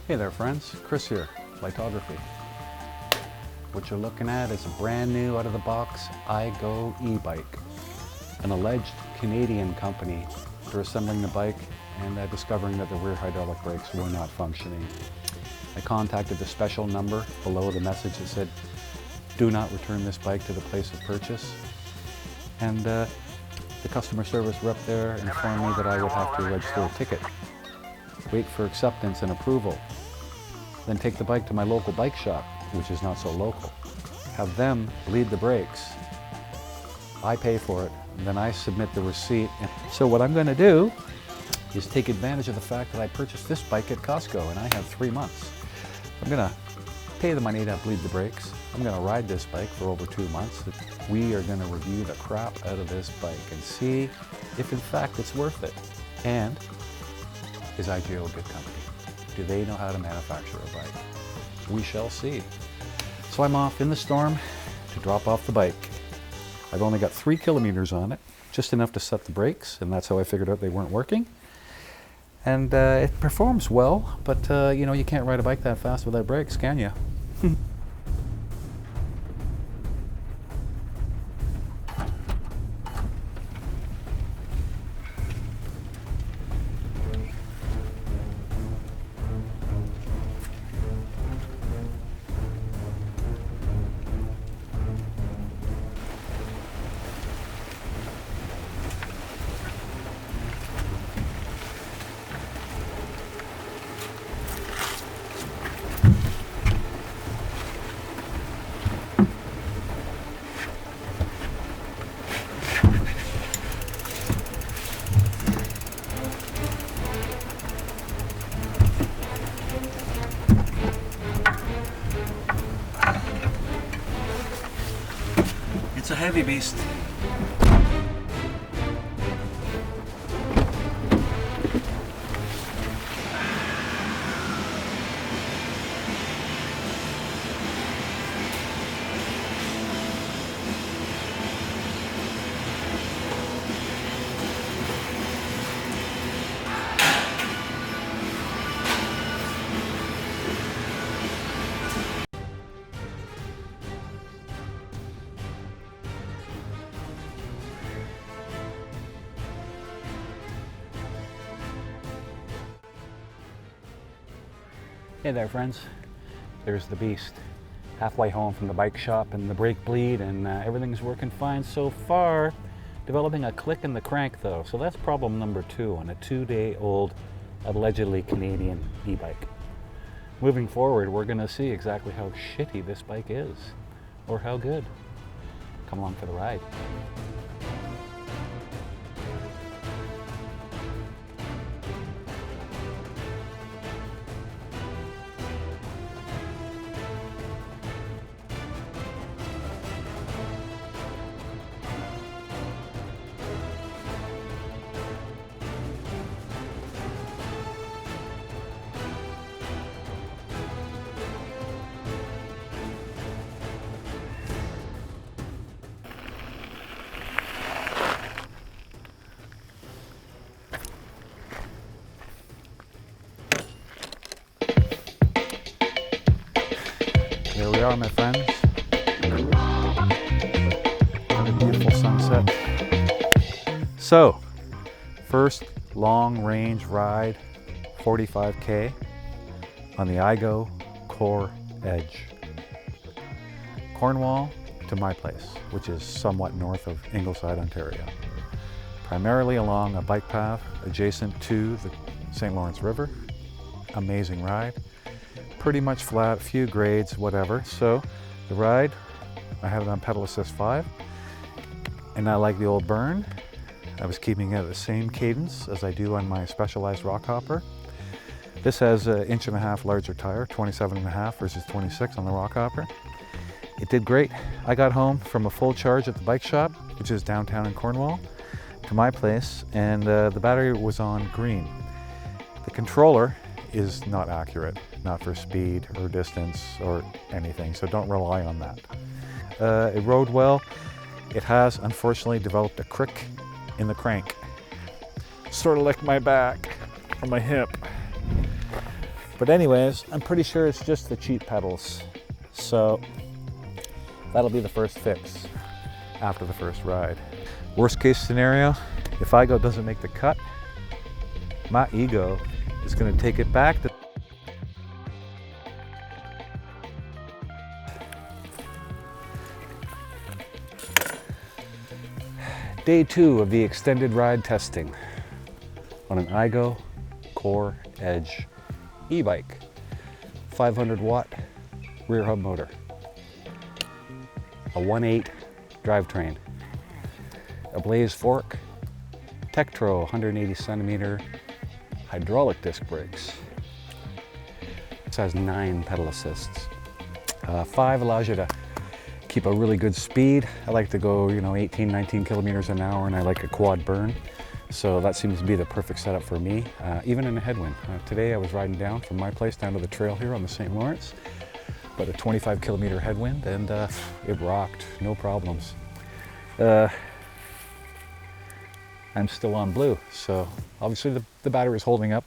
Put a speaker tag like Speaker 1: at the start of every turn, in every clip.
Speaker 1: Hey there friends, Chris here, Lightography. What you're looking at is a brand new out of the box iGO e-bike, an alleged Canadian company for assembling the bike and discovering that the rear hydraulic brakes were not functioning. I contacted the special number below the message that said, do not return this bike to the place of purchase. And the customer service rep there informed me that I would have to register a ticket, wait for acceptance and approval, then take the bike to my local bike shop, which is not so local, have them bleed the brakes. I pay for it, and then I submit the receipt. So what I'm going to do is take advantage of the fact that I purchased this bike at Costco and I have 3 months. I'm going to pay the money to bleed the brakes. I'm going to ride this bike for over 2 months. We are going to review the crap out of this bike and see if in fact it's worth it. And is iGO a good company? Do they know how to manufacture a bike? We shall see. So I'm off in the storm to drop off the bike. I've only got 3 kilometers on it, just enough to set the brakes, and that's how I figured out they weren't working. And it performs well, but you know, you can't ride a bike that fast without brakes, can you? It's a heavy beast. Hey there friends, there's the beast. Halfway home from the bike shop and the brake bleed and everything's working fine so far. Developing a click in the crank though, so that's problem number 2 on a 2-day-old, allegedly Canadian e-bike. Moving forward, we're gonna see exactly how shitty this bike is, or how good. Come along for the ride. Here we are, my friends. What a beautiful sunset. So, first long range ride, 45K on the iGO Core Edge. Cornwall to my place, which is somewhat north of Ingleside, Ontario. Primarily along a bike path adjacent to the St. Lawrence River. Amazing ride. Pretty much flat, few grades, whatever. So the ride, I had it on pedal assist 5, and not like the old burn, I was keeping it at the same cadence as I do on my Specialized rock hopper. This has an 1.5 inch larger tire, 27.5 versus 26 on the rock hopper. It did great. I got home from a full charge at the bike shop, which is downtown in Cornwall, to my place, and the battery was on green. The controller is not accurate, not for speed or distance or anything, so don't rely on that. It rode well. It has unfortunately developed a crick in the crank. Sort of like my back or my hip. But anyways, I'm pretty sure it's just the cheap pedals. So that'll be the first fix after the first ride. Worst case scenario, if iGO doesn't make the cut, my ego is going to take it back to Day 2 of the extended ride testing on an iGO Core Edge e-bike, 500 watt rear hub motor, a 1.8 drivetrain, a Blaze fork, Tektro 180 centimeter hydraulic disc brakes. This has 9 pedal assists. 5 allows you to keep a really good speed. I like to go, 18, 19 kilometers an hour, and I like a quad burn. So that seems to be the perfect setup for me, even in a headwind. Today I was riding down from my place down to the trail here on the St. Lawrence, but a 25 kilometer headwind, and it rocked, no problems. I'm still on blue, so obviously the battery is holding up.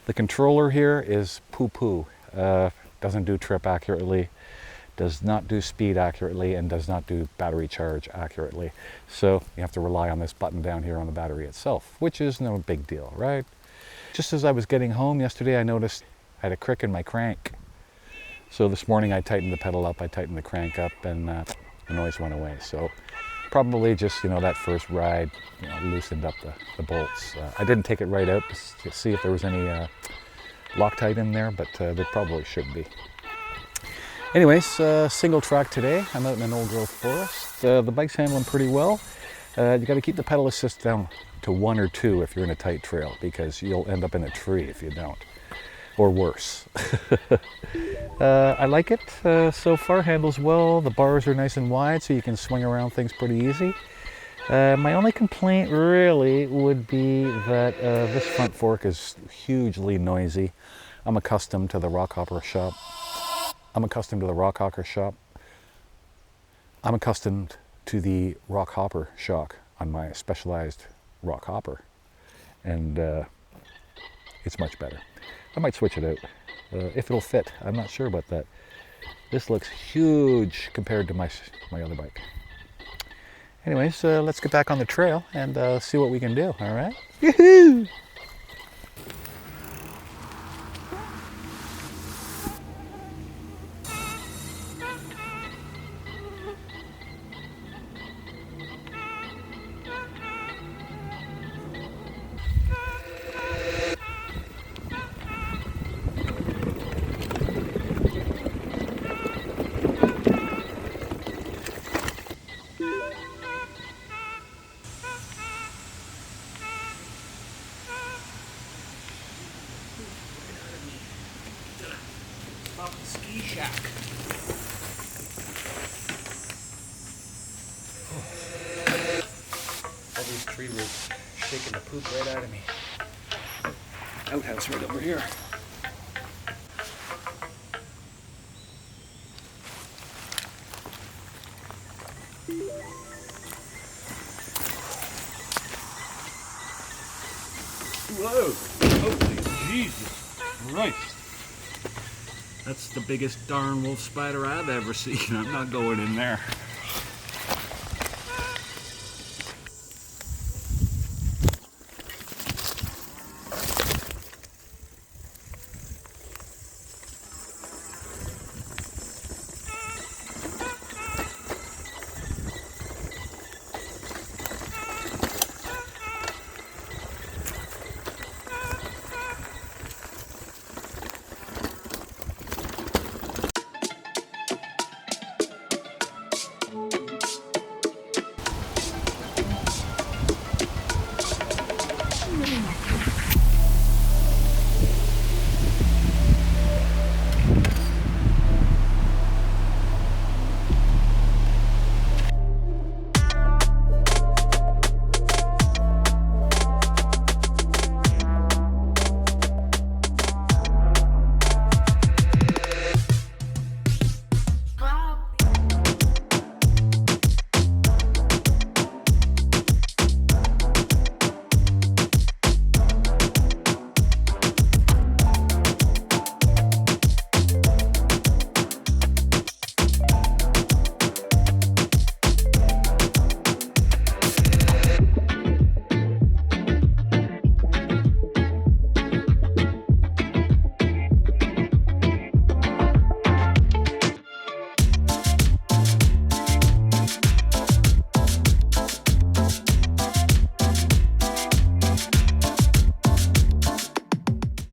Speaker 1: The controller here is poo-poo. Doesn't do trip accurately, does not do speed accurately, and does not do battery charge accurately. So you have to rely on this button down here on the battery itself, which is no big deal, right? Just as I was getting home yesterday, I noticed I had a crick in my crank. So this morning I tightened the pedal up, I tightened the crank up, and the noise went away. So probably just, that first ride, loosened up the bolts. I didn't take it right out to see if there was any Loctite in there, but there probably should be. Anyways, single track today. I'm out in an old growth forest. The bike's handling pretty well. You got to keep the pedal assist down to 1 or 2 if you're in a tight trail, because you'll end up in a tree if you don't, or worse. I like it so far, handles well. The bars are nice and wide, so you can swing around things pretty easy. My only complaint really would be that this front fork is hugely noisy. I'm accustomed to the Rockhopper shop. I'm accustomed to the Rockhopper shock on my specialized Rockhopper, and it's much better. I might switch it out if it'll fit. I'm not sure about that. This looks huge compared to my other bike. Anyways, let's get back on the trail and see what we can do. All right. Yoo-hoo! Off the ski shack. All these tree roots shaking the poop right out of me. Outhouse right over here. Whoa! Holy Jesus Christ! That's the biggest darn wolf spider I've ever seen. I'm not going in there.